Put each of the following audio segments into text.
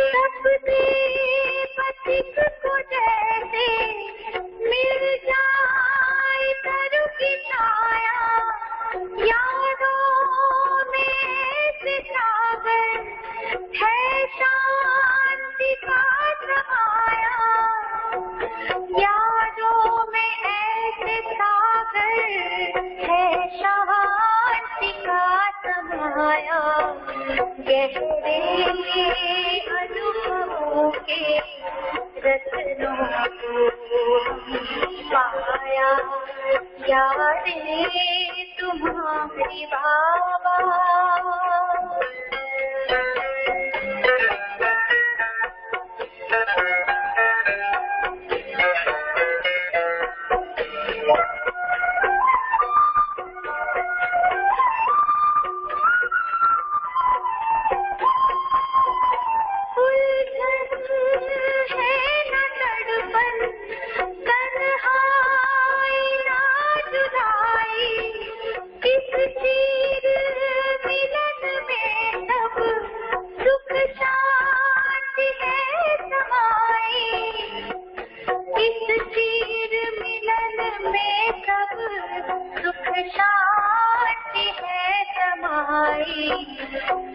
सबसे पथिक को जैसे मिल जाए तरु की छाया, यादों में से सागर है शांति का समाया, यादों में ऐसे सागर है शांति का समाया, गहरे अनुभवों के रत्नों को पाया, यादें तुम्हारी बाबा।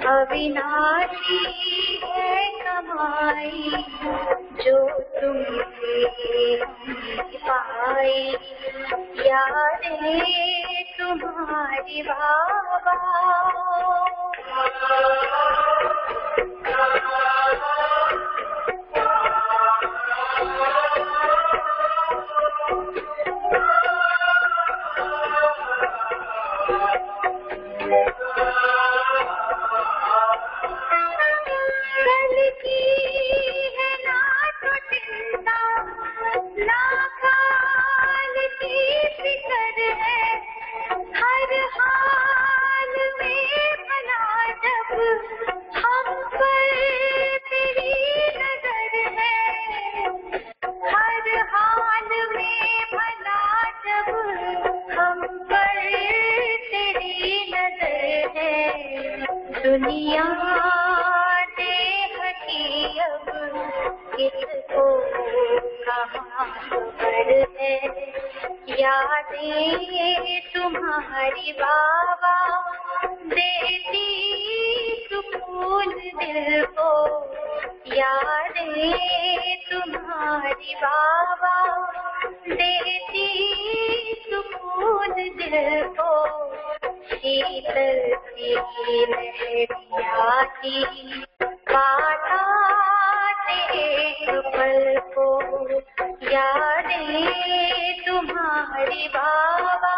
अविनाशी है कमाई जो तुमसे पाई, यादें तुम्हारी बाबा। दुनिया देख की अब किसको कहाँ खबर है, यादें तुम्हारी बाबा देती सुकून दिल को, यादें तुम्हारी बाबा देती सुकून दिल को, शीतल सी लहरिया की बाताते पल को, यादें तुम्हारी बाबा।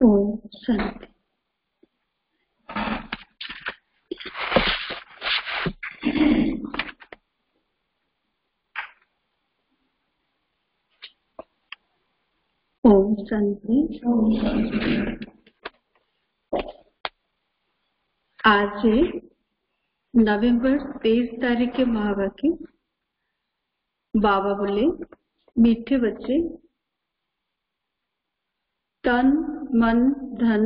ओम शांति। ओम शांति। आज नवंबर 23 तारीख के महावाक्य। बाबा बोले, मीठे बच्चे, तन मन धन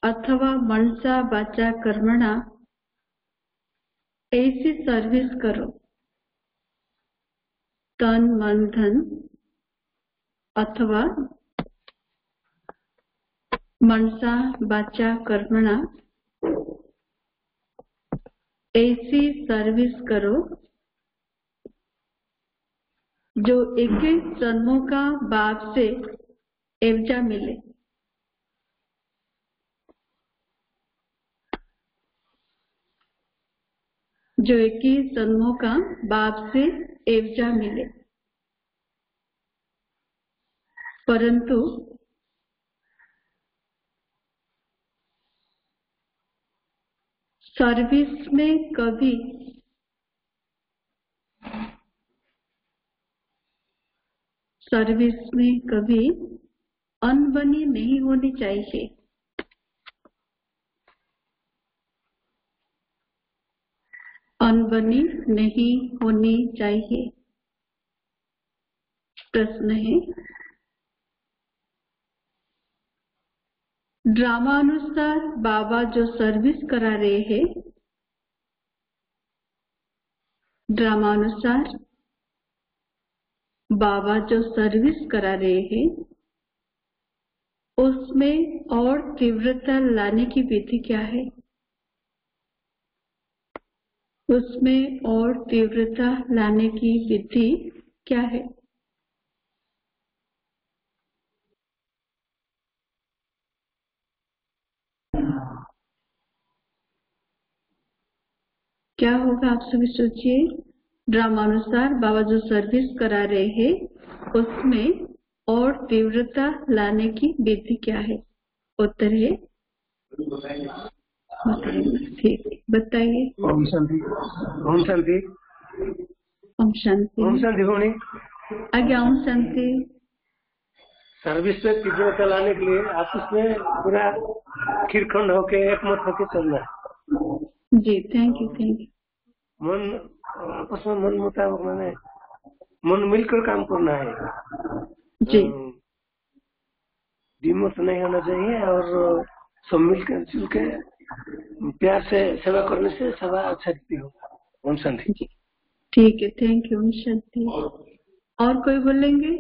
अथवा मनसा वाचा कर्मणा ऐसी सर्विस करो। तन मन धन अथवा मनसा वाचा कर्मणा ऐसी सर्विस करो जो 21 जन्मों का बाप से एवजा मिले। जो 21 जन्मों का बाप से एवजा मिले, परंतु सर्विस में कभी अनबनी नहीं होनी चाहिए। अनबनी नहीं होनी चाहिए। प्रश्न है, ड्रामा अनुसार बाबा जो सर्विस करा रहे हैं, ड्रामा अनुसार बाबा जो सर्विस करा रहे हैं उसमें और तीव्रता लाने की विधि क्या है? उसमें और तीव्रता लाने की विधि क्या है? क्या होगा आप सभी सोचिए। ड्रामानुसार बाबा जो सर्विस करा रहे हैं उसमें और तीव्रता लाने की विधि क्या है? उत्तर है ठीक, बताइए। ओम शांति। ओम शांति। ओम शांति। ओम शांति होनी आगे ओम शांति। सर्विस पे तीव्रता लाने के लिए आपस में पूरा खीरखंड होके एकमत होके चलना है। जी थैंक यू थैंक यू। मन आपस में मन मुताबिक मैंने मन मिलकर काम करना है जी। डिमोट नहीं होना चाहिए और सब मिलकर जुल के प्यार से सेवा करने से सेवा अच्छा दिखती होगा। ओम शांति। ठीक है थैंक यू। ओम शांति। और कोई बोलेंगे?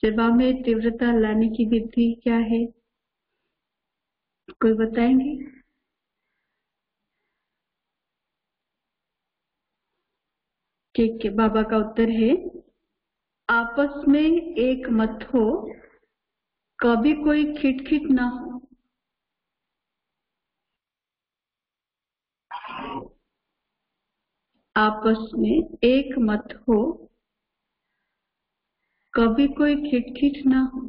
सेवा में तीव्रता लाने की विधि क्या है? कोई बताएंगे? ठीक है, बाबा का उत्तर है आपस में एक मत हो, कभी कोई खिटखिट ना हो। आपस में एक मत हो, कभी कोई खिटखिट ना हो।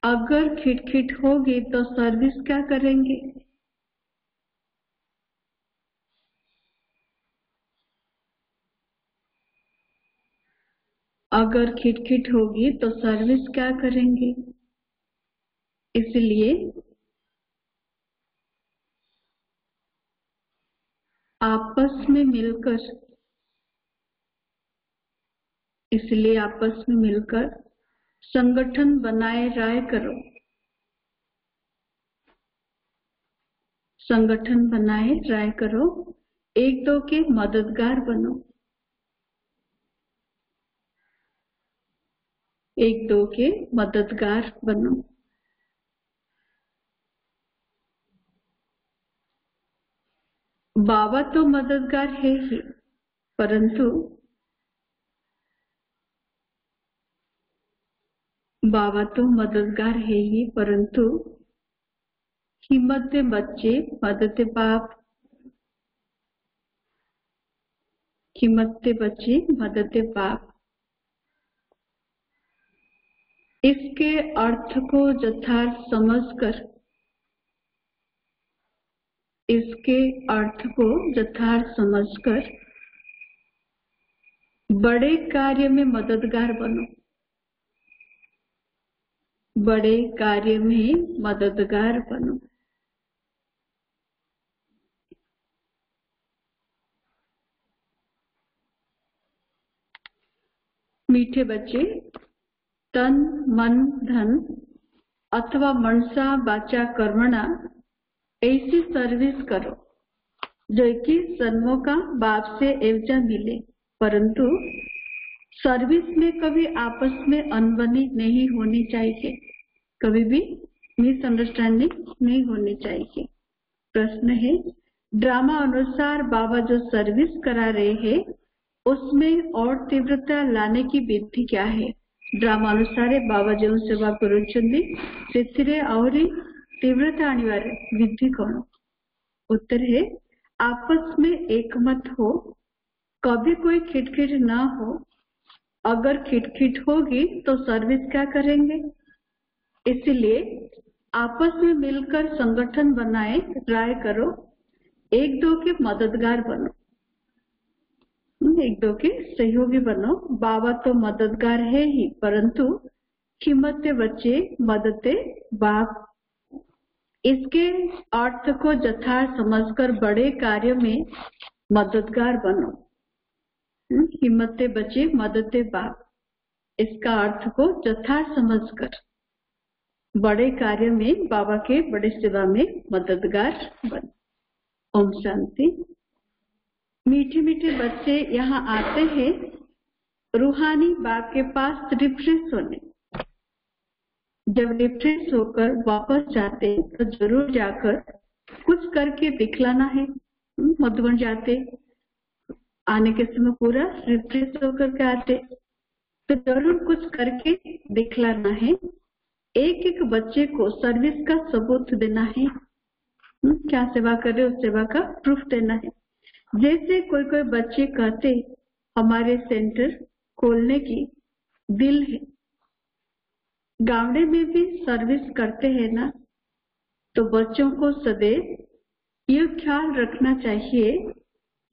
अगर खिटखिट होगी तो सर्विस क्या करेंगे? अगर खिटखिट होगी तो सर्विस क्या करेंगे? इसलिए आपस में मिलकर संगठन बनाए राय करो। संगठन बनाए राय करो, एक दो के मददगार बनो। एक दो के मददगार बनो। बाबा तो मददगार है ही, परंतु बाबा तो मददगार है ही, परंतु हिम्मत बच्चे मदद बाप, हिम्मत बच्चे मदद बाप। इसके अर्थ को यथार्थ समझकर, इसके अर्थ को यथार्थ समझकर बड़े कार्य में मददगार बनो। बड़े कार्य में मददगार बनो। मीठे बच्चे, तन मन धन अथवा मनसा वाचा कर्मणा ऐसी सर्विस करो जो कि सन्मुख बाप से एवजा मिले, परंतु सर्विस में कभी आपस में अनबनी नहीं होनी चाहिए, कभी भी मिसअंडरस्टैंडिंग नहीं होनी चाहिए। प्रश्न है, ड्रामा अनुसार बाबा जो सर्विस करा रहे हैं उसमें और तीव्रता लाने की विधि क्या है? ड्रामा अनुसार बाबा जो सेवा करुछंदी सेथिरे और तीव्रता अनिवार्य विधि कौन? उत्तर है आपस में एकमत हो, कभी कोई खिटखिट ना हो। अगर खिटखिट होगी तो सर्विस क्या करेंगे? इसलिए आपस में मिलकर संगठन बनाए राय करो, एक दो के मददगार बनो, एक दो के सहयोगी बनो। बाबा तो मददगार है ही, परंतु हिम्मते बच्चे मददे बाप। इसके अर्थ को यथार्थ समझकर बड़े कार्य में मददगार बनो। हिम्मते बच्चे मददे बाप, इसका अर्थ को यथार्थ समझकर बड़े कार्य में बाबा के बड़े सेवा में मददगार बनो। ओम शांति। मीठे मीठे बच्चे यहाँ आते हैं रूहानी बाप के पास रिफ्रेश होने। जब रिफ्रेश होकर वापस जाते तो जरूर जाकर कुछ करके दिखलाना है। मधुबन जाते आने के समय पूरा रिफ्रेश होकर के आते तो जरूर कुछ करके दिखलाना है। एक एक बच्चे को सर्विस का सबूत देना है। क्या सेवा कर रहे उस सेवा का प्रूफ देना है। जैसे कोई कोई बच्चे कहते हमारे सेंटर खोलने की दिल है, गावड़े में भी सर्विस करते हैं ना, तो बच्चों को सदैव ये ख्याल रखना चाहिए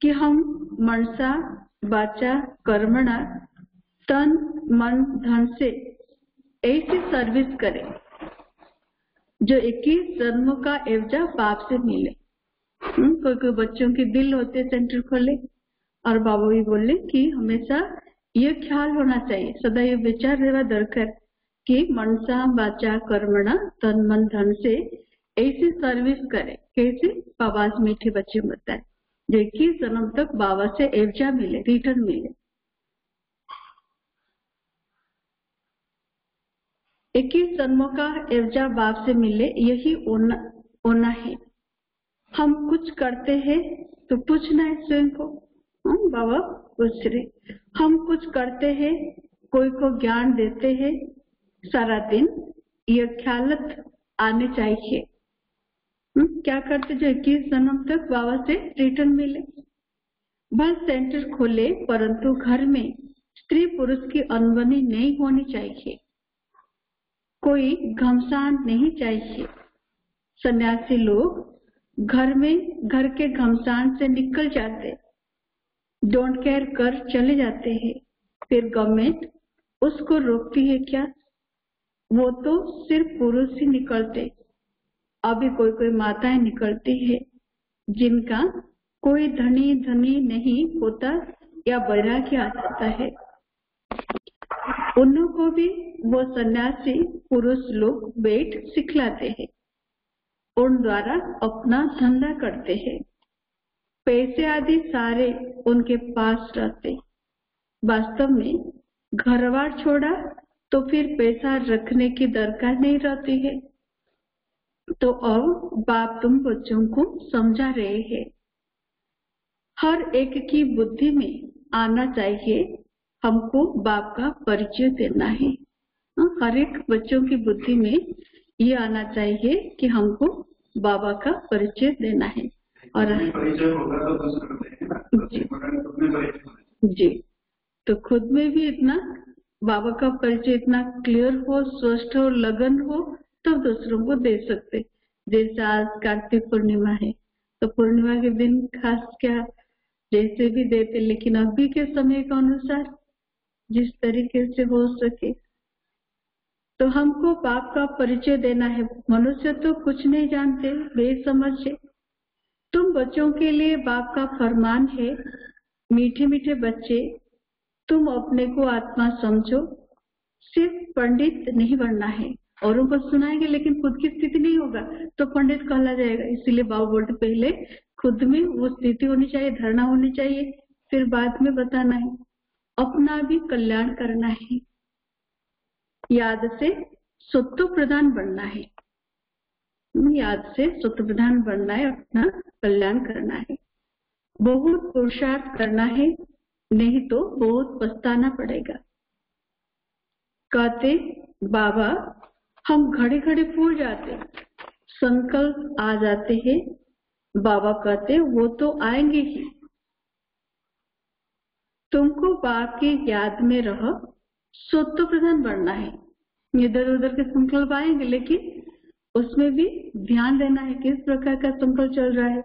कि हम मनसा वाचा कर्मणा तन मन धन से ऐसी सर्विस करें जो 21 जन्मों का एवजा बाप से मिले। कोई कोई बच्चों के दिल होते सेंटर खोले और बाबा भी बोले कि हमेशा ये ख्याल होना चाहिए, सदा ये विचार रहना दरकार कि मनसा वाचा कर्मणा तन मन धन से ऐसी सर्विस करे। कैसे? बाबा मीठे बच्चे बताए जो 21 जन्म तक बाबा से एवजा मिले, रिटर्न मिले। 21 जन्मों का एवजा बाप से मिले, यही होना है। हम कुछ करते हैं तो पूछना है स्वयं को। बाबा पूछ रहे, हम कुछ करते हैं, कोई को ज्ञान देते हैं सारा दिन, यह ख्यालत आने चाहिए। क्या करते जो 21 जन्म तक बाबा से रिटर्न मिले। बस सेंटर खोले परंतु घर में स्त्री पुरुष की अनबनी नहीं होनी चाहिए, कोई घमसान नहीं चाहिए। सन्यासी लोग घर के घमसान से निकल जाते, डोंट केयर कर चले जाते हैं। फिर गवर्नमेंट उसको रोकती है क्या? वो तो सिर्फ पुरुष ही निकलते, अभी कोई कोई माताएं निकलती है जिनका कोई धनी नहीं होता या वैराग्य आ जाता है। उन्हों को भी वो सन्यासी पुरुष लोग वेट सिखलाते हैं, उन द्वारा अपना धंधा करते हैं। पैसे आदि सारे उनके पास रहते। वास्तव में घरवार छोड़ा तो फिर पैसा रखने की दरकार नहीं रहती है। तो अब बाप तुम बच्चों को समझा रहे हैं, हर एक की बुद्धि में आना चाहिए हमको बाप का परिचय देना है। हर एक बच्चों की बुद्धि में ये आना चाहिए कि हमको बाबा का परिचय देना है। और जी, तो खुद में भी इतना बाबा का परिचय इतना क्लियर हो, स्पष्ट हो, लगन हो, तब दूसरों को दे सकते। जैसे आज कार्तिक पूर्णिमा है तो पूर्णिमा के दिन खास क्या जैसे भी देते, लेकिन अभी के समय के अनुसार जिस तरीके से हो सके। तो हमको बाप का परिचय देना है। मनुष्य तो कुछ नहीं जानते, बेसमझ है। तुम बच्चों के लिए बाप का फरमान है, मीठे मीठे बच्चे तुम अपने को आत्मा समझो, सिर्फ पंडित नहीं बनना है। औरों को सुनाएंगे लेकिन खुद की स्थिति नहीं होगा तो पंडित कहला जाएगा। इसीलिए बाबा बोलते पहले खुद में वो स्थिति होनी चाहिए, धारणा होनी चाहिए, फिर बाद में बताना है। अपना भी कल्याण करना है, याद से सत्व प्रधान बनना है, याद से सत्व प्रधान बनना है, अपना कल्याण करना है। बहुत पुरुषार्थ करना है, नहीं तो बहुत पछताना पड़ेगा। कहते बाबा हम घड़ी घड़ी भूल जाते, संकल्प आ जाते हैं। बाबा कहते वो तो आएंगे ही, तुमको बाप की याद में रहो, सत्व प्रधान बनना है। इधर उधर के संकल्प आएंगे लेकिन उसमें भी ध्यान देना है किस प्रकार का संकल्प चल रहा है।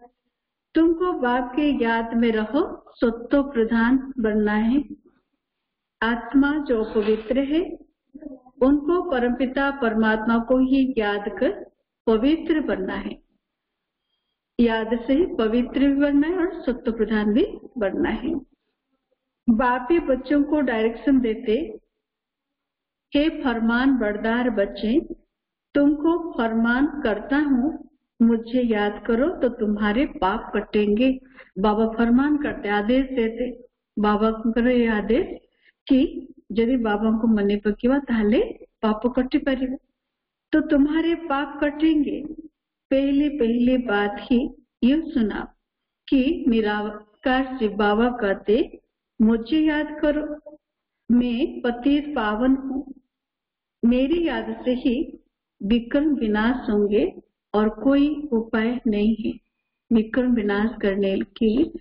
तुमको बाप के याद में रहो, सत्व प्रधान बनना है। आत्मा जो पवित्र है उनको परमपिता परमात्मा को ही याद कर पवित्र बनना है। याद से ही पवित्र भी बनना है और सत्व प्रधान भी बनना है। बाप ही बच्चों को डायरेक्शन देते, हे फरमान बरदार बच्चे, तुमको फरमान करता हूँ, मुझे याद करो तो तुम्हारे पाप कटेंगे। बाबा फरमान करते, आदेश देते। बाबा करो ये आदेश कि यदि बाबा को मने पकेवा ताले पाप कटी परिवे, तो तुम्हारे पाप कटेंगे। पहली बात ही ये सुना कि निराकार से बाबा कहते, मुझे याद करो, मैं पतित पावन हूँ, मेरी याद से ही विकर्म विनाश होंगे और कोई उपाय नहीं है। विकर्म विनाश करने के लिए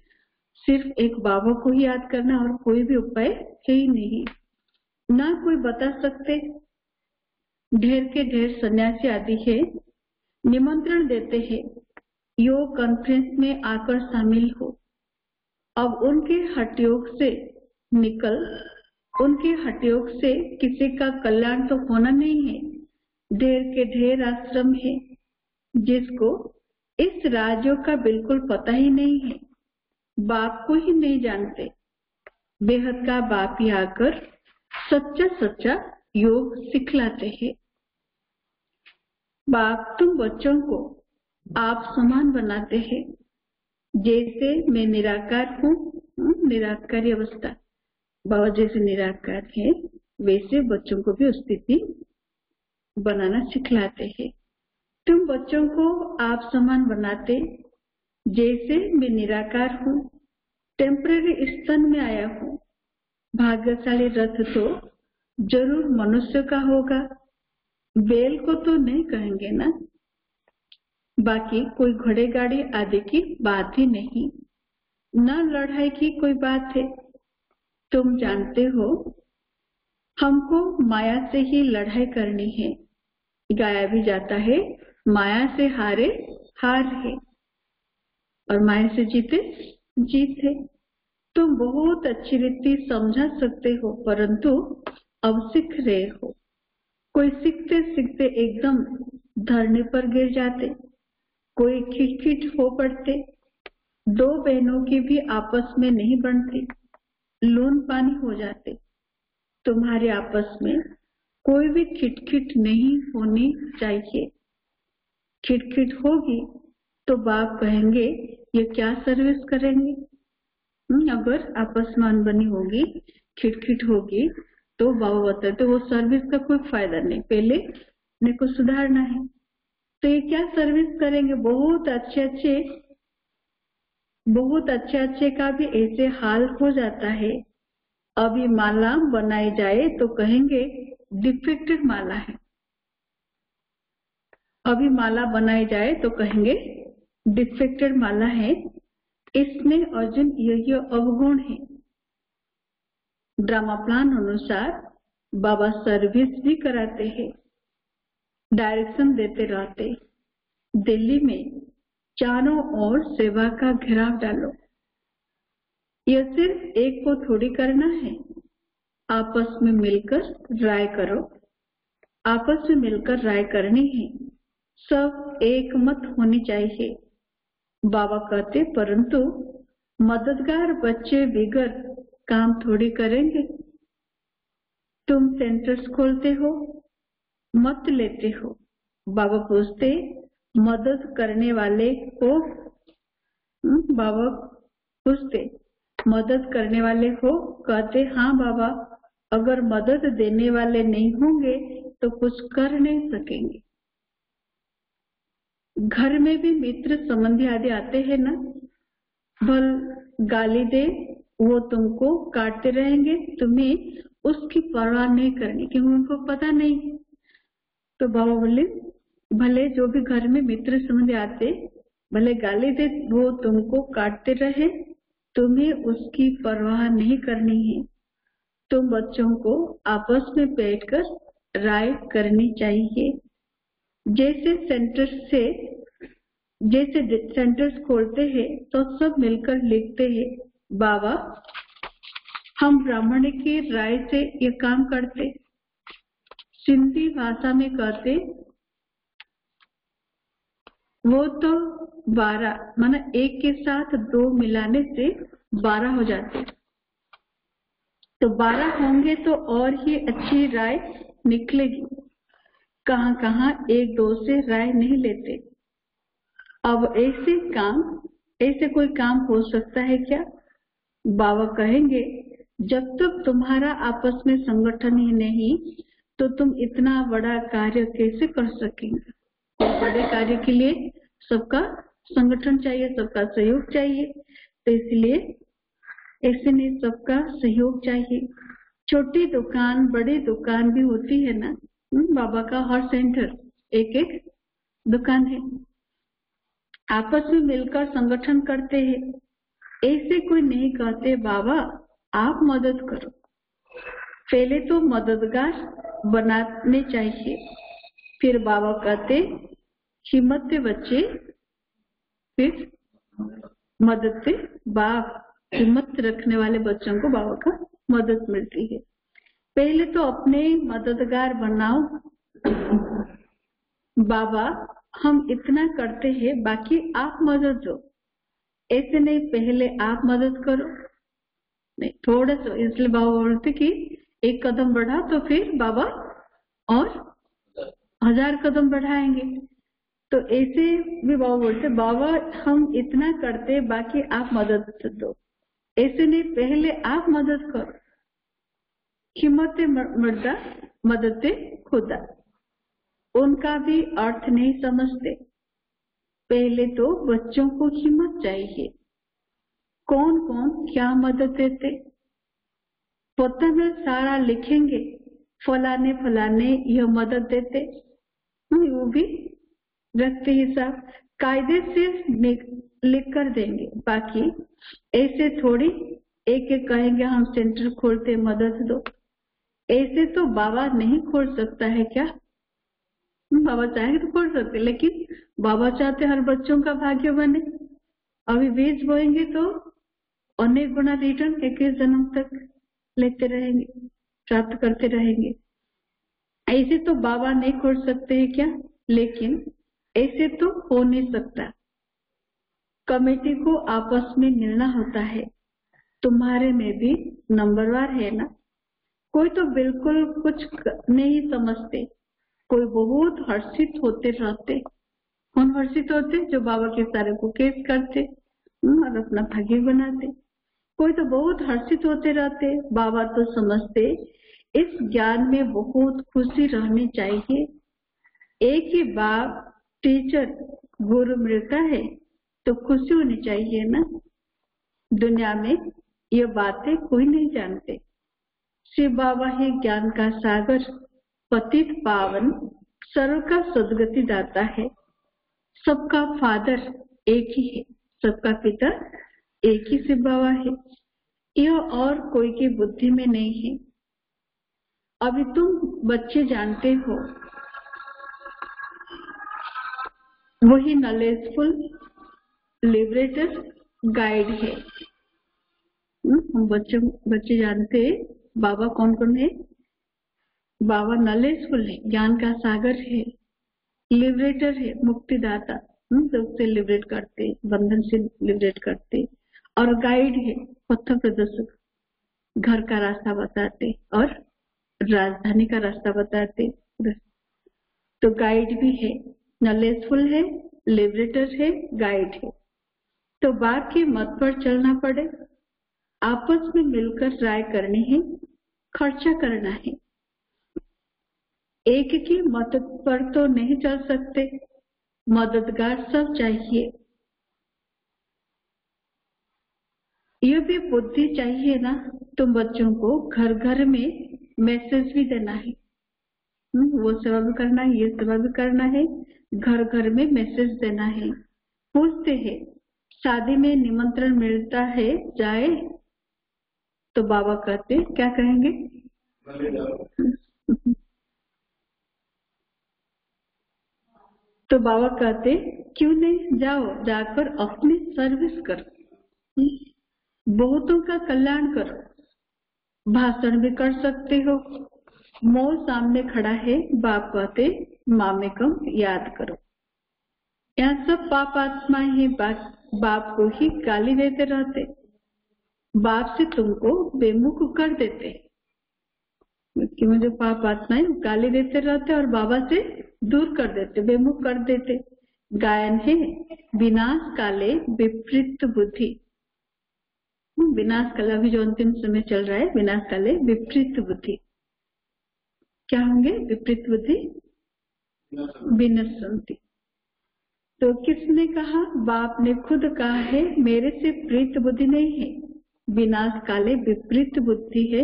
सिर्फ एक बाबा को ही याद करना और कोई भी उपाय है ही नहीं। ना कोई बता सकते। ढेर के ढेर सन्यासी आदि है, निमंत्रण देते हैं योग कॉन्फ्रेंस में आकर शामिल हो। अब उनके हठयोग से उनके हठयोग से किसी का कल्याण तो होना नहीं है। ढेर के ढेर आश्रम है जिसको इस राज्यों का बिल्कुल पता ही नहीं है, बाप को ही नहीं जानते। बेहद का बाप ही आकर सच्चा योग सिखलाते हैं। बाप तुम बच्चों को आप समान बनाते हैं। जैसे मैं निराकार हूँ, निराकारी अवस्था, बाबा जैसे निराकार है, वैसे बच्चों को भी उस स्थिति बनाना सिखलाते हैं। तुम बच्चों को आप समान बनाते, जैसे मैं निराकार हूँ, टेम्पररी स्तन में आया हूँ। भाग्यशाली रथ तो जरूर मनुष्य का होगा, बैल को तो नहीं कहेंगे ना। बाकी कोई घोड़े गाड़ी आदि की बात ही नहीं, न लड़ाई की कोई बात है। तुम जानते हो हमको माया से ही लड़ाई करनी है। गाया भी जाता है, माया से हारे हार है और माया से जीते जीत है। तुम बहुत अच्छी रीति समझा सकते हो, परंतु अब सीख रहे हो। कोई सीखते सीखते एकदम धरने पर गिर जाते, कोई खिटखिट हो पड़ते। दो बहनों की भी आपस में नहीं बनती, लून पानी हो जाते। तुम्हारे आपस में कोई भी खिटखिट नहीं होनी चाहिए। खिटखिट होगी तो बाप कहेंगे ये क्या सर्विस करेंगे। अगर आपस में अनबनी होगी, खिटखिट होगी, तो बाबा बताते वो सर्विस का कोई फायदा नहीं, पहले अपने को सुधारना है। तो ये क्या सर्विस करेंगे। बहुत अच्छे का भी ऐसे हाल हो जाता है। अभी माला बनाई जाए तो कहेंगे डिफेक्टेड माला है, अभी माला बनाई जाए तो कहेंगे डिफेक्टेड माला है, इसमें अर्जुन ये अवगुण है। ड्रामा प्लान अनुसार बाबा सर्विस भी कराते हैं, डायरेक्शन देते रहते। दिल्ली में चारों ओर सेवा का घेराव डालो। यह सिर्फ एक को थोड़ी करना है, आपस में मिलकर राय करो। आपस में मिलकर राय करनी है, सब एक मत होनी चाहिए। बाबा कहते परंतु मददगार बच्चे बिगड़ काम थोड़ी करेंगे। तुम सेंटर्स खोलते हो, मत लेते हो। बाबा पूछते मदद करने वाले हो, बाबा पूछते मदद करने वाले हो, कहते हाँ बाबा, अगर मदद देने वाले नहीं होंगे तो कुछ कर नहीं सकेंगे। घर में भी मित्र संबंधी आदि आते हैं ना, भल गाली दे, वो तुमको काटते रहेंगे, तुम्हें उसकी परवाह नहीं करनी क्योंकि उनको पता नहीं। तो बाबा बोले भले जो भी घर में मित्र संबंधी आते, भले गाली दे, वो तुमको काटते रहे, तुम्हें उसकी परवाह नहीं करनी है। तुम बच्चों को आपस में बैठकर राय करनी चाहिए। जैसे सेंटर्स खोलते हैं तो सब मिलकर लिखते हैं बाबा हम ब्राह्मण की राय से ये काम करते। सिंधी भाषा में कहते वो तो 12 माना एक के साथ 2 मिलाने से 12 हो जाते, तो 12 होंगे तो और ही अच्छी राय निकलेगी। कहाँ कहाँ 1-2 से राय नहीं लेते। अब ऐसे कोई काम हो सकता है क्या? बाबा कहेंगे जब तक तुम्हारा आपस में संगठन ही नहीं तो तुम इतना बड़ा कार्य कैसे कर सकेंगे? बड़े कार्य के लिए सबका संगठन चाहिए, सबका सहयोग चाहिए, तो इसलिए ऐसे नहीं, सबका सहयोग चाहिए। छोटी दुकान बड़ी दुकान भी होती है ना, बाबा का हर सेंटर एक दुकान है, आपस में मिलकर संगठन करते हैं। ऐसे कोई नहीं कहते बाबा आप मदद करो, पहले तो मददगार बनाने चाहिए। फिर बाबा कहते हिम्मत से बच्चे, फिर मदद से बाप, हिम्मत रखने वाले बच्चों को बाबा का मदद मिलती है। पहले तो अपने मददगार बनाओ। बाबा हम इतना करते हैं, बाकी आप मदद दो। ऐसे नहीं पहले आप मदद करो, नहीं थोड़ा सा। इसलिए बाबा बोलते कि एक कदम बढ़ा तो फिर बाबा और 1000 कदम बढ़ाएंगे। तो ऐसे भी बाबा बोलते बाबा हम इतना करते, बाकी आप मदद दो। ऐसे नहीं पहले आप मदद करो। हिम्मत मर्दा मदद खुदा, उनका भी अर्थ नहीं समझते। पहले तो बच्चों को हिम्मत चाहिए। कौन कौन क्या मदद देते पता में सारा लिखेंगे, फलाने फलाने यह मदद देते, वो भी रखते हिसाब, कायदे से लिख कर देंगे। बाकी ऐसे थोड़ी एक एक कहेंगे हम सेंटर खोलते मदद दो। ऐसे तो बाबा नहीं खोल सकता है क्या? बाबा चाहे तो खोल सकते, लेकिन बाबा चाहते हर बच्चों का भाग्य बने। अभी बीज बोएंगे तो अनेक गुना रिटर्न 21 जन्म तक लेते रहेंगे, प्राप्त करते रहेंगे। ऐसे तो बाबा नहीं खोल सकते हैं क्या? लेकिन ऐसे तो हो नहीं सकता। कमेटी को आपस में मिलना होता है। तुम्हारे में भी नंबरवार है ना। कोई तो बिल्कुल कुछ नहीं समझते, कोई बहुत हर्षित होते रहते। कौन हर्षित होते? जो बाबा के सारे को केस करते और अपना भाग्य बनाते। कोई तो बहुत हर्षित होते रहते। बाबा तो समझते इस ज्ञान में बहुत खुशी रहनी चाहिए। एक ही बाप टीचर गुरु मिलता है तो खुशी होनी चाहिए ना। दुनिया में ये बातें कोई नहीं जानते। शिव बाबा ही ज्ञान का सागर, पतित पावन, सर्व का सदगति दाता है। सबका फादर एक ही है, सबका पिता एक ही शिव बाबा है। यह और कोई की बुद्धि में नहीं है। अभी तुम बच्चे जानते हो, वही नॉलेजफुल लिबरेटर गाइड है। हम बच्चे जानते हैं बाबा कौन कौन है। बाबा नॉलेजफुल है, ज्ञान का सागर है, लिबरेटर है, मुक्तिदाता, सबसे लिबरेट करते, बंधन से लिबरेट करते, और गाइड है, पथ प्रदर्शक, घर का रास्ता बताते और राजधानी का रास्ता बताते। तो गाइड भी है, नॉलेजफुल है, लिबरेटर है, गाइड है। तो बाप के मत पर चलना पड़े, आपस में मिलकर राय करनी है, खर्चा करना है। एक की मदद पर तो नहीं चल सकते, मददगार सब चाहिए। यह भी बुद्धि चाहिए ना। तुम बच्चों को घर घर में मैसेज भी देना है, वो सेवा भी करना है, ये सेवा भी करना है, घर घर में मैसेज देना है। पूछते हैं शादी में निमंत्रण मिलता है जाए? तो बाबा कहते क्या कहेंगे? तो बाबा कहते क्यों नहीं, जाओ, जाकर अपनी सर्विस करो, बहुतों का कल्याण करो। भाषण भी कर सकते हो, मोह सामने खड़ा है, बाप कहते मामेकम याद करो। यहाँ सब पाप आत्मा ही बाप को ही गाली देते रहते, बाप से तुमको बेमुख कर देते, क्यों? जो पाप आत्मा है गाली देते रहते और बाबा से दूर कर देते, बेमुख कर देते। गायन है विनाश काले विपरीत बुद्धि। विनाश काल अभी जो अंतिम समय चल रहा है, विनाश काले विपरीत बुद्धि। क्या होंगे विपरीत बुद्धि? विनश्यन्ति। तो किसने कहा? बाप ने खुद कहा है मेरे से प्रीत बुद्धि नहीं है, विनाश काले विपरीत बुद्धि है,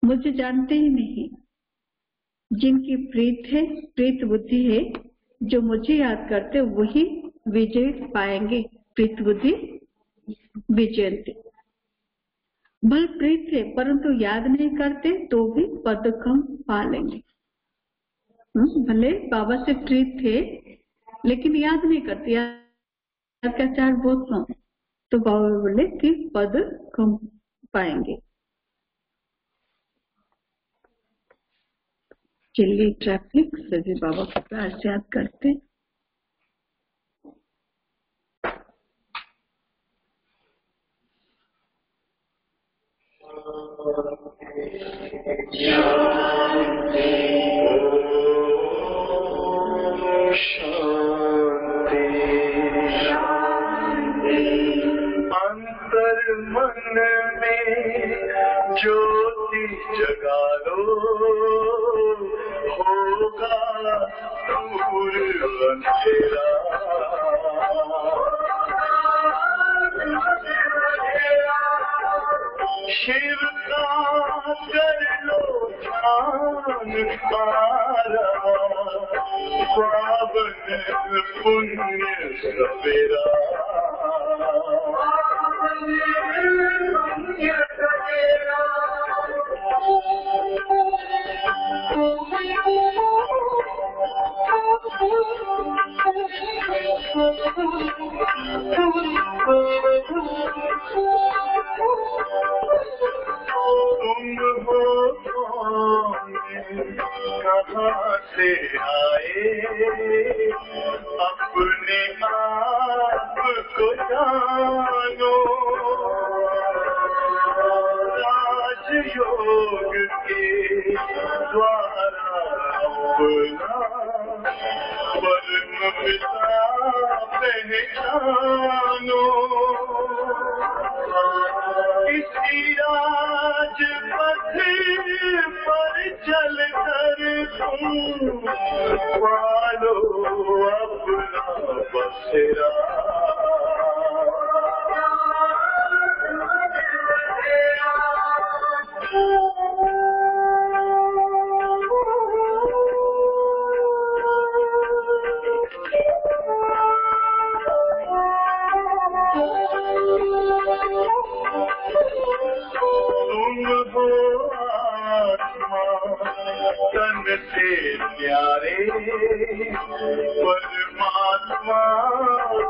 मुझे जानते ही नहीं। जिनकी प्रीत है, प्रीत बुद्धि है, जो मुझे याद करते वही विजय पाएंगे। प्रीत बुद्धि विजयंती। भल प्रीत है परंतु याद नहीं करते तो भी पद कम पा लेंगे। भले बाबा से प्रीत थे लेकिन याद नहीं करते, याद का चार बहुत कम, तो बाबा बोले कि पद कम पाएंगे। चलिए ट्रैफिक सभी बाबा को प्यार से याद करते। अंतर मन में ज्योति जगा लो, होगा दूर अंधेरा। शिव का कर लो ध्यान पारा, पावन पुण्य सवेरा। तुम हो कहाँ से आए, अपने आप को जानो। राजयोग के द्वारा अपना परम पिता पहचानो। इसी राजपथ पर चल कर तुम पालो अपना बसेरा। तन से प्यारे परमात्मा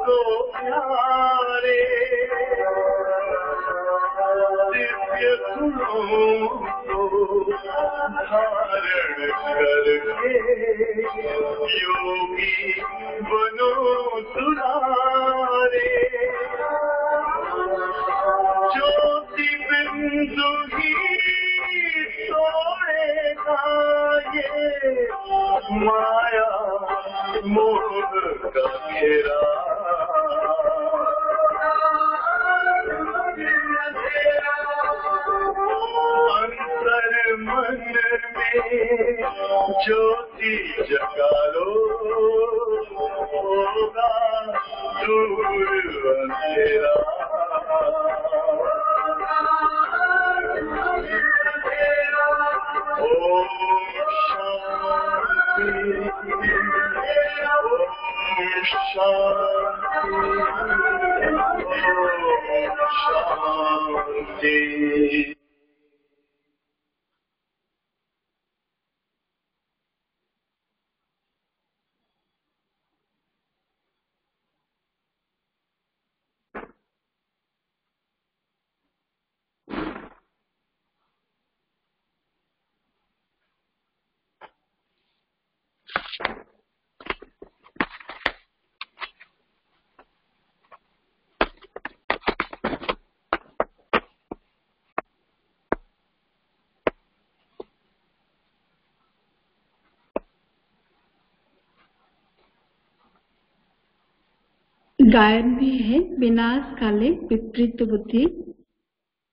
को प्यारे, दिव्य गुणों को धारण करके योगी बनो दुलारे। ज्योति बिंदु ही तोड़ेगा ये माया मोह का घेरा। अंतर मन में ज्योति जगा लो, होगा दूर अंधेरा। शांति। गायन भी है, विनाश काले विपरीत बुद्धि।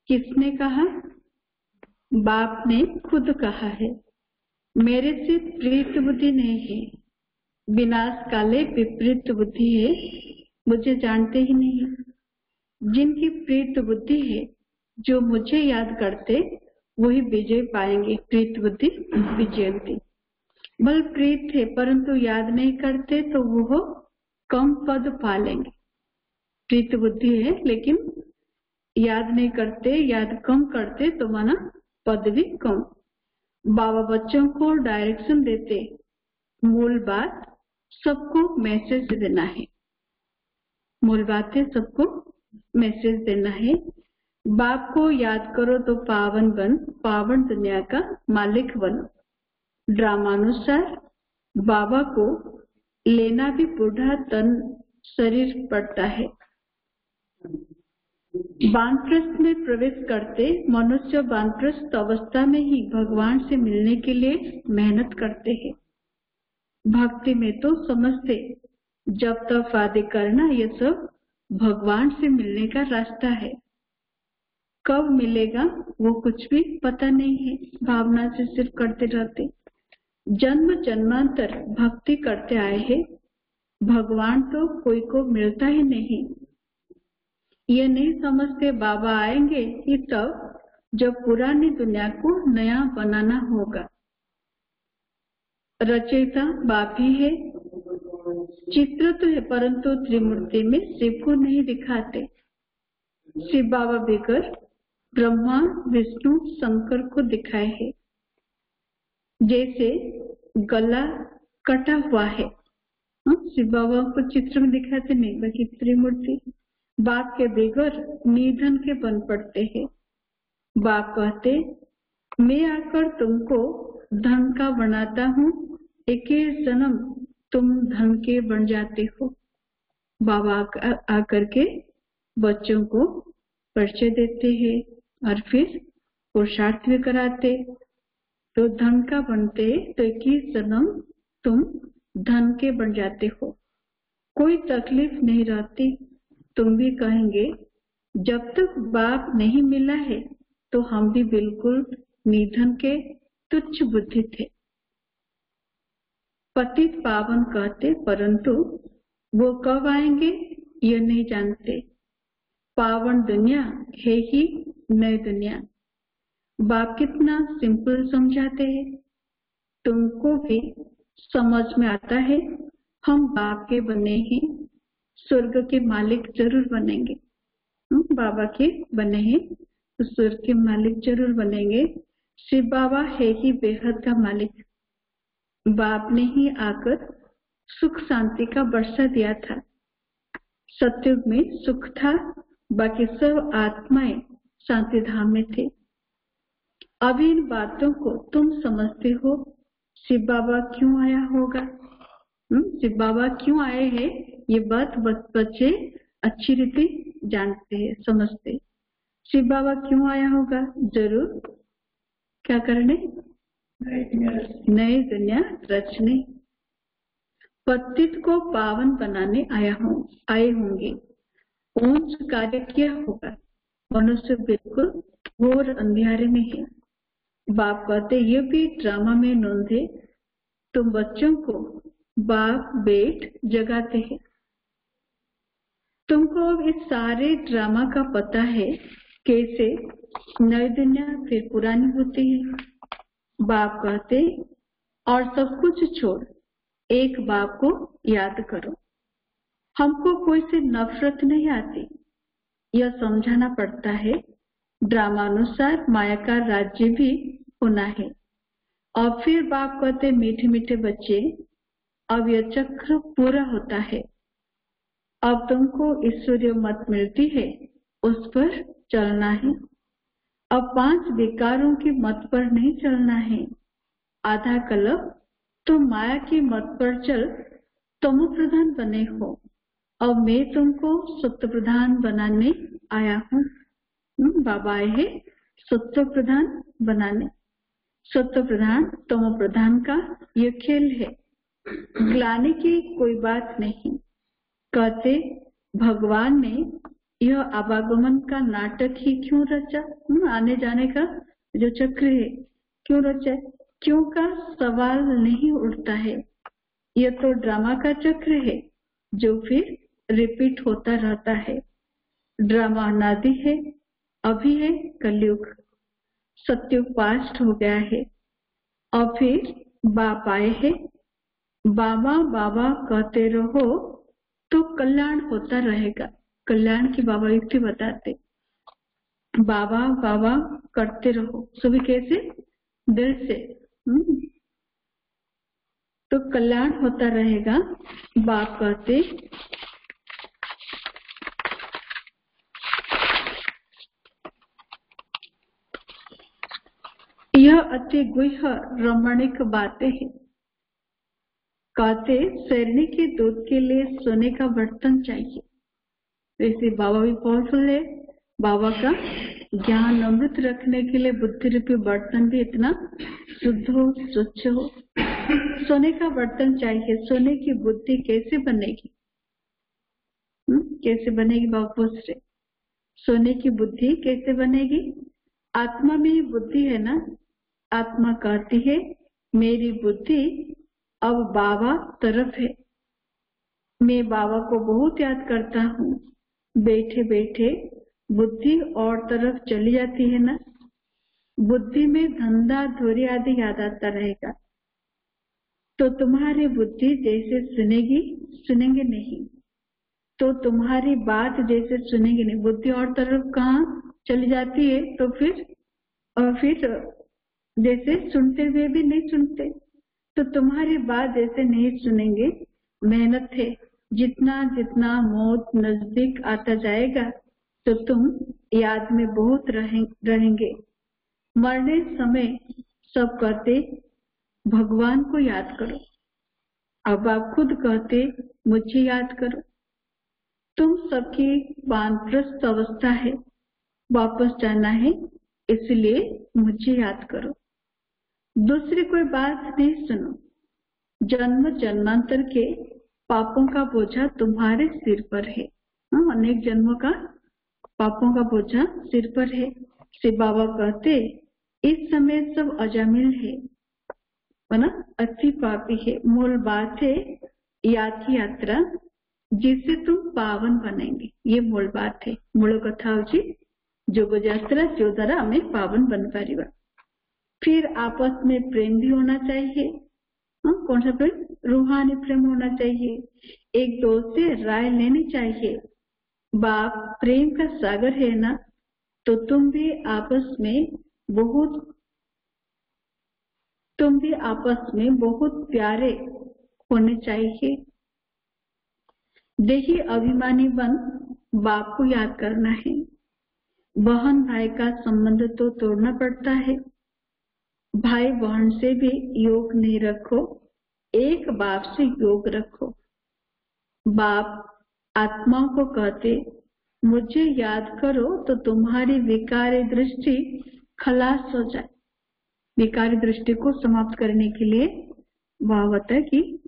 किसने कहा? बाप ने खुद कहा है। मेरे से प्रीत बुद्धि नहीं है, विनाश काले विपरीत बुद्धि है, मुझे जानते ही नहीं। जिनकी प्रीत बुद्धि है, जो मुझे याद करते, वही विजय पाएंगे। प्रीत बुद्धि विजयंती। बल प्रीत है परंतु याद नहीं करते तो वो कम पद पालेंगे। प्रीत बुद्धि है लेकिन याद नहीं करते, याद कम करते तो माना पद भी कम। बाबा बच्चों को डायरेक्शन देते, मूल बात सबको मैसेज देना है। मूल बात है सबको मैसेज देना है। बाप को याद करो तो पावन बन, पावन दुनिया का मालिक बनो। ड्रामानुसार बाबा को लेना भी बूढ़ा तन शरीर पड़ता है। वानप्रस्थ में प्रवेश करते मनुष्य वानप्रस्थ अवस्था में ही भगवान से मिलने के लिए मेहनत करते हैं। भक्ति में तो समझते जब तक आदि करना ये सब भगवान से मिलने का रास्ता है। कब मिलेगा वो कुछ भी पता नहीं है, भावना से सिर्फ करते रहते। जन्म जन्मांतर भक्ति करते आए हैं, भगवान तो कोई को मिलता ही नहीं। ये नहीं समझते बाबा आएंगे ही तब जब पुरानी दुनिया को नया बनाना होगा। रचयिता बाप ही है, चित्र तो है परंतु त्रिमूर्ति में शिव को नहीं दिखाते। शिव बाबा बेकर ब्रह्मा विष्णु शंकर को दिखाए है। जैसे गला कटा हुआ है, शिव बाबा को चित्र में दिखाते नहीं, बाकी त्रिमूर्ति। बाप के बगैर निधन के बन पड़ते हैं। बाप कहते मैं आकर तुमको धन का बनाता हूँ, एक ही जन्म तुम धन के बन जाते हो। बाबा आकर के बच्चों को परिचय देते हैं और फिर पुरुषार्थ भी कराते। तो धन का बनते तो एक ही जन्म तुम धन के बन जाते हो, कोई तकलीफ नहीं रहती। तुम भी कहेंगे जब तक बाप नहीं मिला है तो हम भी बिल्कुल निधन के तुच्छ बुद्धि थे। पतित पावन कहते परंतु वो कब आएंगे ये नहीं जानते। पावन दुनिया है ही नई दुनिया। बाप कितना सिंपल समझाते हैं, तुमको भी समझ में आता है। हम बाप के बने हैं, स्वर्ग के मालिक जरूर बनेंगे। बाबा के बने हैं तो स्वर्ग के मालिक जरूर बनेंगे। शिव बाबा है ही बेहद का मालिक। बाप ने ही आकर सुख शांति का वर्षा दिया था। सतयुग में सुख था, बाकी सब आत्माएं शांति धाम में थे। अभी इन बातों को तुम समझते हो। शिव बाबा क्यों आया होगा, शिव बाबा क्यों आए हैं, ये बात बच्चे अच्छी रीति जानते हैं, समझते। शिव बाबा क्यों आया होगा, जरूर क्या करने, नई दुनिया रचने, पतित को पावन बनाने आए होंगे। ऊंच कार्य किया होगा। मनुष्य बिल्कुल घोर अंधियारे में है। बाप कहते ये भी ड्रामा में नोंदे, तुम बच्चों को बाप बेट जगाते हैं। तुमको अब इस सारे ड्रामा का पता है, कैसे नई दुनिया फिर पुरानी होती है। बाप कहते और सब कुछ छोड़ एक बाप को याद करो। हमको कोई से नफरत नहीं आती, यह समझाना पड़ता है। ड्रामानुसार माया का राज्य भी होना है। और फिर बाप कहते मीठे मीठे बच्चे, अब यह चक्र पूरा होता है। अब तुमको ईश्वरीय मत मिलती है, उस पर चलना है। अब 5 विकारों की मत पर नहीं चलना है। आधा कल्प तो माया की मत पर चल तमो प्रधान बने हो। अब मैं तुमको सत्य प्रधान बनाने आया हूँ। बाबा आए हैं सत्य प्रधान बनाने। सत्य प्रधान तमो प्रधान का ये खेल है, ग्लानि की कोई बात नहीं। कहते भगवान ने यह आवागमन का नाटक ही क्यों रचा? आने जाने का जो चक्र है क्यों रचा? क्यों का सवाल नहीं उठता है। यह तो ड्रामा का चक्र है जो फिर रिपीट होता रहता है। ड्रामा अनादि है, अभी है कलयुग, सत्युग पास्ट हो गया है और फिर बाप आए हैं। बाबा बाबा कहते रहो तो कल्याण होता रहेगा। कल्याण की बाबा युक्ति बताते, बाबा बाबा करते रहो, सभी कैसे? दिल से, तो कल्याण होता रहेगा। बाप कहते यह अति गुह्य रमणीक बातें हैं। कहते शैरणी के दूध के लिए सोने का बर्तन चाहिए। वैसे बाबा भी पावरफुल है। बाबा का ज्ञान अमृत रखने के लिए बुद्धि रूपी बर्तन भी इतना शुद्ध हो, स्वच्छ हो। सोने का बर्तन चाहिए। सोने की बुद्धि कैसे बनेगी? कैसे बनेगी? बाबा पूछ रहे, सोने की बुद्धि कैसे बनेगी? आत्मा में ही बुद्धि है ना। आत्मा कहती है मेरी बुद्धि अब बाबा तरफ है। मैं बाबा को बहुत याद करता हूँ। बैठे बैठे बुद्धि और तरफ चली जाती है ना। बुद्धि में धंधा धोरी आदि याद आता रहेगा तो तुम्हारी बुद्धि जैसे सुनेंगे नहीं, तो तुम्हारी बात जैसे सुनेंगे नहीं। बुद्धि और तरफ कहाँ चली जाती है तो फिर जैसे सुनते हुए भी नहीं सुनते, तो तुम्हारी बात जैसे नहीं सुनेंगे। मेहनत है, जितना जितना मौत नजदीक आता जाएगा तो तुम याद में बहुत रहेंगे। मरने समय सब कहते भगवान को याद करो। अब आप खुद कहते मुझे याद करो। तुम सबकी वानप्रस्थ अवस्था है, वापस जाना है, इसलिए मुझे याद करो। दूसरी कोई बात नहीं सुनो। जन्म जन्मांतर के पापों का बोझा तुम्हारे सिर पर है। अनेक जन्मों का पापों का बोझा सिर पर है। श्री बाबा कहते इस समय सब अजामिल है ना, अति पापी है। मूल बात है याद की यात्रा जिससे तुम पावन बनेंगे। ये मूल बात है। मूल कथा होची जोग यात्रा जो द्वारा हमें पावन बन पारिबा। फिर आपस में प्रेम भी होना चाहिए। कौन सा प्रेम? रूहानी प्रेम होना चाहिए। एक दूसरे से राय लेनी चाहिए। बाप प्रेम का सागर है ना, तो तुम भी आपस में बहुत प्यारे होने चाहिए। देखिए अभिमानी बन बाप को याद करना है। बहन भाई का संबंध तो तोड़ना पड़ता है। भाई बहन से भी योग नहीं रखो, एक बाप से योग रखो। बाप आत्माओं को कहते मुझे याद करो तो तुम्हारी विकारी दृष्टि खलास हो जाए। विकारी दृष्टि को समाप्त करने के लिए बाबा बताया कि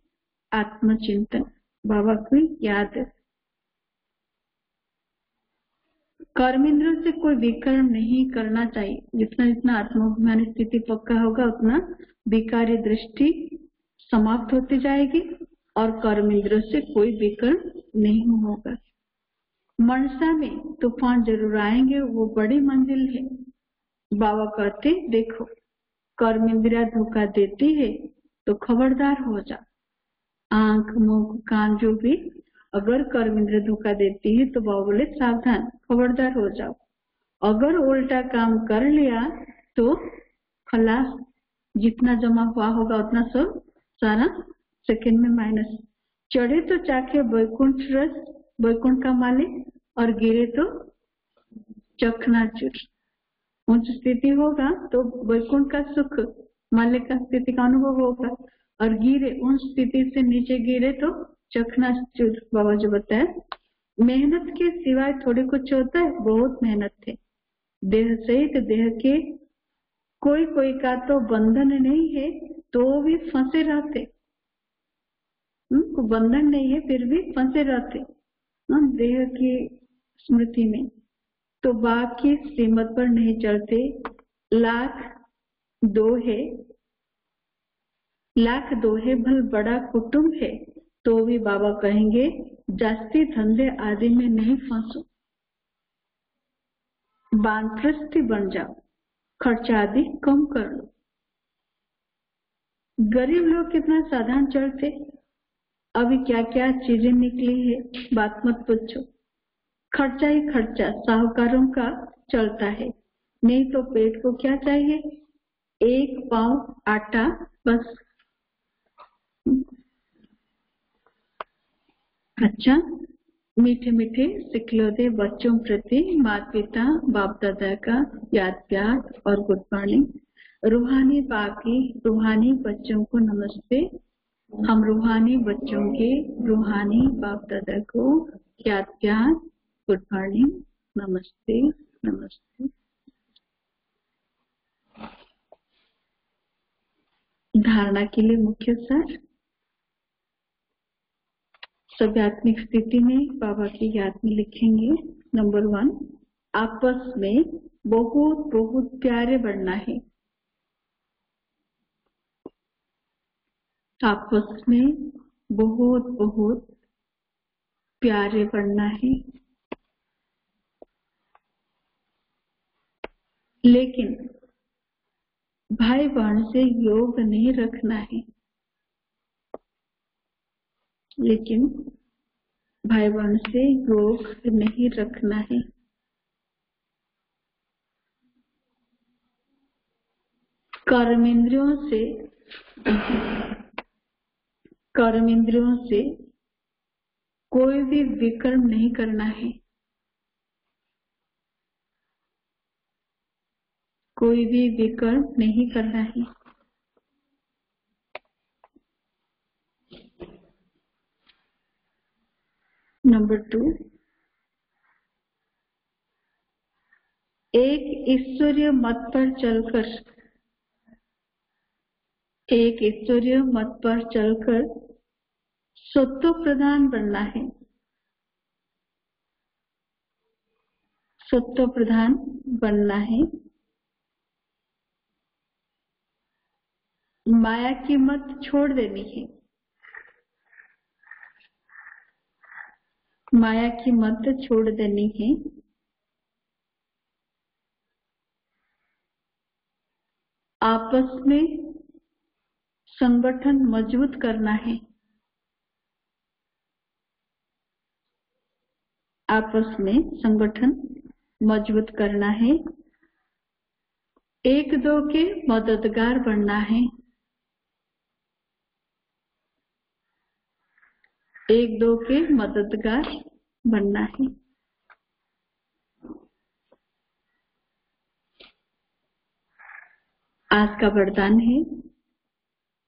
आत्मचिंतन, बाबा की याद। कर्मेंद्र से कोई विकर्म नहीं करना चाहिए। जितना जितना आत्माभिमानी स्थिति पक्का होगा उतना विकारी दृष्टि समाप्त होती जाएगी और कर्मेंद्र से कोई विकर्म नहीं होगा। मनसा में तूफान जरूर आएंगे, वो बड़ी मंजिल है। बाबा कहते देखो कर्मेंद्रिया धोखा देती है तो खबरदार हो जा। आंख मुख कान जो भी अगर कर्मेंद्र धोखा देती है तो बाबा बोले सावधान, खबरदार हो जाओ। अगर उल्टा काम कर लिया तो खलास, जितना जमा हुआ होगा उतना सब सारा सेकंड में माइनस। चढ़े तो चाखे वैकुंठ रस, वैकुंठ का मालिक, और गिरे तो चखनाचूर। उच्च स्थिति होगा तो वैकुंठ का सुख मालिक का स्थिति का अनुभव होगा, और गिरे उन स्थिति से नीचे गिरे तो चखनाचूर। बाबा जो बताया मेहनत के सिवाय थोड़ी कुछ होता है, बहुत मेहनत है। देह सहित देह के कोई कोई का तो बंधन नहीं है तो भी फंसे रहते। बंधन नहीं है फिर भी फंसे रहते। देह की स्मृति में, तो बाप की श्रीमत पर नहीं चलते। लाख दो है भल बड़ा कुटुंब है, तो भी बाबा कहेंगे जास्ती धंधे आदि में नहीं फंसो, वानप्रस्थी बन जाओ, खर्चा आदि कम कर लो। गरीब लोग कितना साधारण चलते, अभी क्या क्या चीजें निकली है, बात मत पूछो। खर्चा ही खर्चा साहूकारों का चलता है, नहीं तो पेट को क्या चाहिए, एक पाव आटा बस। अच्छा, मीठे मीठे सिखलौते बच्चों प्रति माता पिता बाप दादा का याद प्यार और गुड मॉर्निंग। रूहानी बाकी रूहानी बच्चों को नमस्ते। हम रूहानी बच्चों के रूहानी बाप दादा को याद प्यार गुड मॉर्निंग, नमस्ते नमस्ते। धारणा के लिए मुख्य सार, सभ्यात्मिक स्थिति में बाबा की याद में लिखेंगे। नंबर 1, आपस में बहुत बहुत प्यारे बनना है। आपस में बहुत बहुत प्यारे बनना है, लेकिन भाई बहन से योग नहीं रखना है। लेकिन भाई बहन से योग नहीं रखना है। कर्मेंद्रियों से कोई भी विकर्म नहीं करना है। कोई भी विकर्म नहीं करना है। नंबर 2, एक ईश्वरीय मत पर चलकर सत्व प्रधान बनना है। सत्व प्रधान बनना है। माया की मत छोड़ देनी है। माया की मत छोड़ देनी है। आपस में संगठन मजबूत करना है। आपस में संगठन मजबूत करना है। एक दो के मददगार बनना है। एक दो के मददगार बनना है। आज का वरदान है,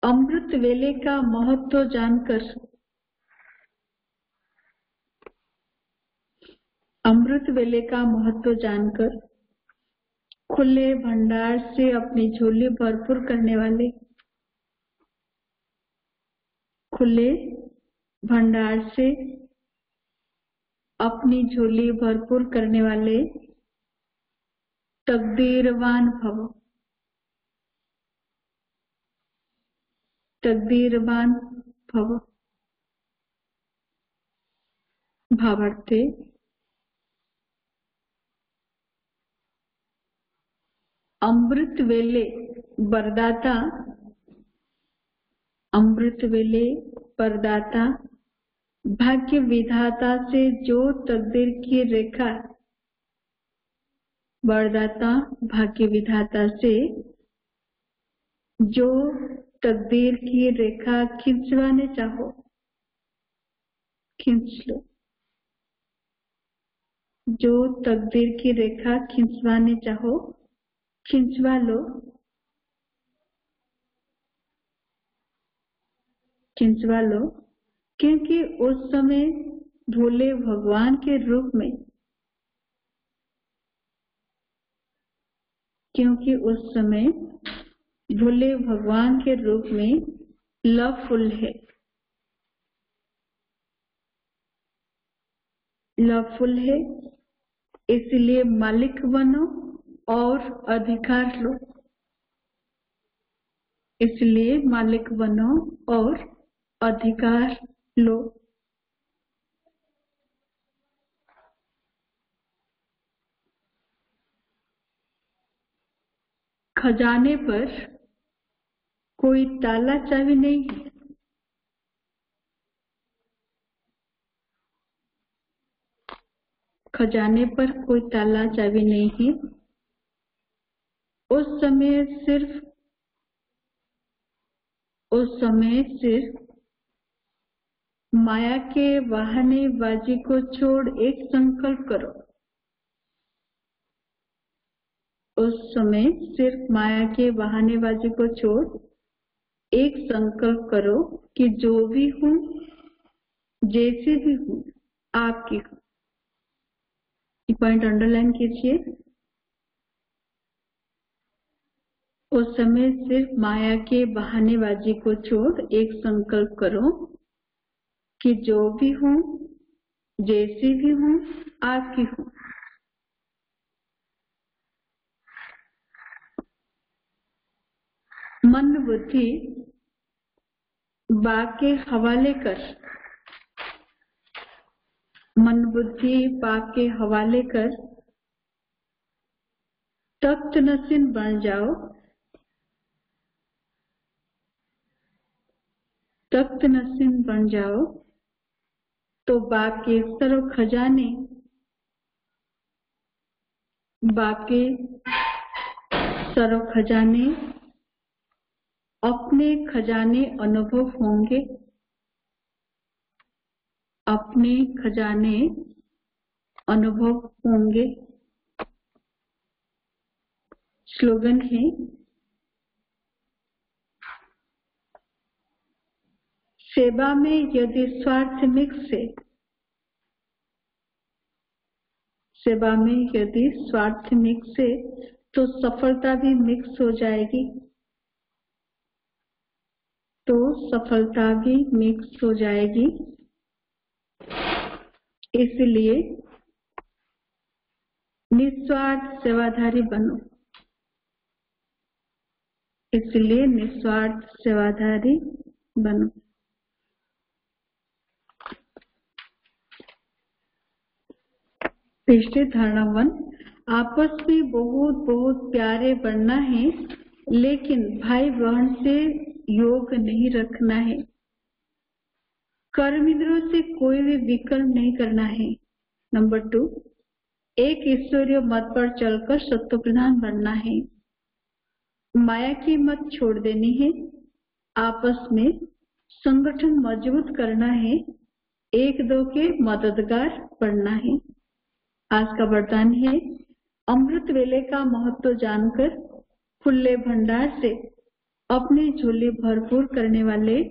अमृत वेले का महत्व जानकर, अमृत वेले का महत्व जानकर खुले भंडार से अपनी झोली भरपूर करने वाले, खुले भंडार से अपनी झोली भरपूर करने वाले तकदीरवान भव। तकदीरवान भव। भावार्थ, अमृत वेले वरदाता, अमृत वेले वरदाता भाग्य विधाता से जो तकदीर की रेखा, वरदाता भाग्य विधाता से जो तकदीर की रेखा खींचवाने चाहो, खींच लो। जो तकदीर की रेखा खींचवाने चाहो, खींचवा लो। खींचवा लो, क्योंकि उस समय भोले भगवान के रूप में, क्योंकि उस समय भोले भगवान के रूप में लव फुल है। लवफुल है, इसलिए मालिक बनो और अधिकार लो। इसलिए मालिक बनो और अधिकार लो। खजाने पर कोई ताला चाबी नहीं है। खजाने पर कोई ताला चाबी नहीं है। उस समय सिर्फ माया के बहानेबाजी को छोड़ एक संकल्प करो। उस समय सिर्फ माया के बहानेबाजी को छोड़ एक संकल्प करो कि जो भी हूँ, जैसे भी हूँ, आपकी हूँ। ये पॉइंट अंडरलाइन कीजिए। उस समय सिर्फ माया के बहानेबाजी को छोड़ एक संकल्प करो कि जो भी हूँ, जैसी भी हूँ, आपकी हूँ। मन बुद्धि बा के हवाले कर, मन बुद्धि बा के हवाले कर तख्त नसीन बन जाओ। तख्त नसीन बन जाओ तो बाके सर्व खजाने, बाके सर्व खजाने अपने खजाने अनुभव होंगे। अपने खजाने अनुभव होंगे। स्लोगन है, सेवा में यदि स्वार्थ मिक्स है, सेवा में यदि स्वार्थ मिक्स है तो सफलता भी मिक्स हो जाएगी। तो सफलता भी मिक्स हो जाएगी। इसलिए निस्वार्थ सेवाधारी बनो। इसलिए निस्वार्थ सेवाधारी बनो। पिछले धारणा 1, आपस में बहुत बहुत प्यारे बनना है, लेकिन भाई बहन से योग नहीं रखना है। कर्म इंद्रियों से कोई भी विकल्प नहीं करना है। नंबर 2, एक ईश्वरीय मत पर चलकर सत्व प्रधान बनना है। माया की मत छोड़ देनी है। आपस में संगठन मजबूत करना है। एक दो के मददगार बनना है। आज का वरदान है, अमृत वेले का महत्व जानकर खुले भंडार से अपनी झोली भरपूर करने वाले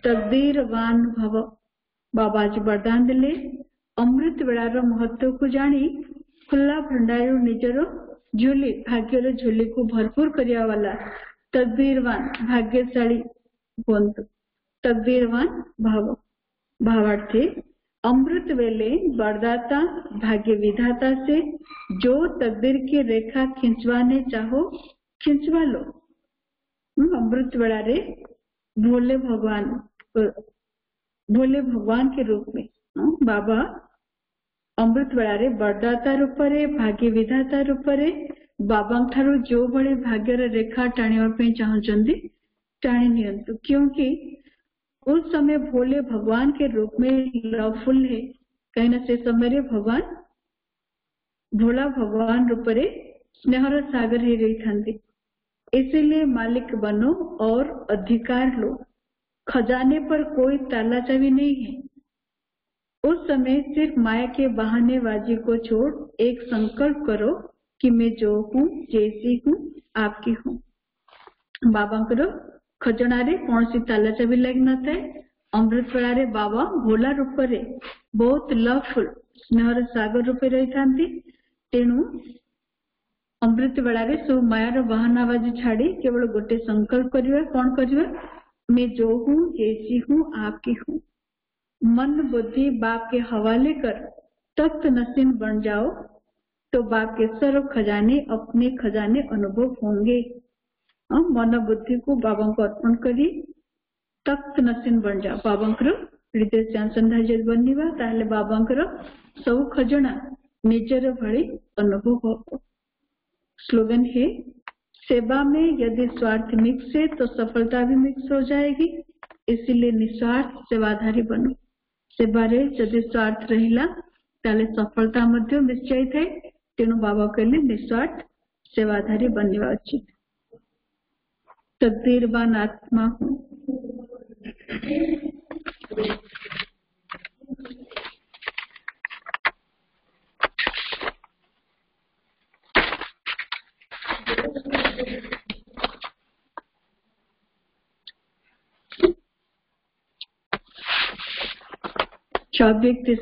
तकदीरवान भव। बाबाजी वरदान दिले, अमृत वेलार महत्व को जानी खुला भंडार निजर झोली भाग्यर झोली को भरपूर करिया वाला तकदीरवान भाग्यशाली बंतु। तकदीरवान भव भावार्थी, अमृत वेले वरदाता भाग्य विधाता से जो तकदीर की रेखा खिंचवाने चाहो खिंचवा लो। अमृत वेला रे भोले भगवान के रूप में बाबा अमृत वेला रे वरदाता रूप रे भाग्य विधाता रूप रे बाबा ठारू जो भले भाग्यर रेखा टाणिया चाहते टाणी नियंतु, क्योंकि उस समय भोले भगवान के रूप में लवफुल है। कहीं ना से समय भगवान भोला भगवान रूप रे स्नेहर सागर ही रही था। इसीलिए मालिक बनो और अधिकार लो। खजाने पर कोई ताला चाबी नहीं है। उस समय सिर्फ माया के बहानेबाजी को छोड़ एक संकल्प करो कि मैं जो हूँ, जैसी हूँ, आपकी हूँ। बाबा करो खजना रे कौन सी ताला चाबी लग न था। अमृत वेला रे बाबा भोला रूप रे बहुत लवफुल स्नेहर सागर रूप रही था। तेणु अमृत वेला रे सब मायार बहानाबाजी छाड़ी केवल गोटे संकल्प करिवा। कौन करिवा? मैं जो हूँ, जैसी हूँ, आपकी हूँ। मन बुद्धि बाप के हवाले कर तख्त नसीन बन जाओ तो बाकी सर्व खजाने अपने खजाने अनुभव होंगे। मन बुद्धि को बाबा को अर्पण करी तख्त नसीन बन जाओ। बाबांकर हृदय से आसंधाय बनिवा ताहले बाबांकर सब खजाना निजर भली अनुभव हो। स्लोगन है, सेवा में यदि स्वार्थ मिक्स है तो सफलता भी मिक्स हो जाएगी, इसीलिए निस्वार्थ सेवाधारी बनो। सेवारे यदि स्वार्थ रहिला ताले सफलता मध्य निश्चय थे, तेणु बाबा कहले निस्वार्थ सेवाधारी बनवा उचित। तकदीरवान आत्मा हूँ। व्यक्ति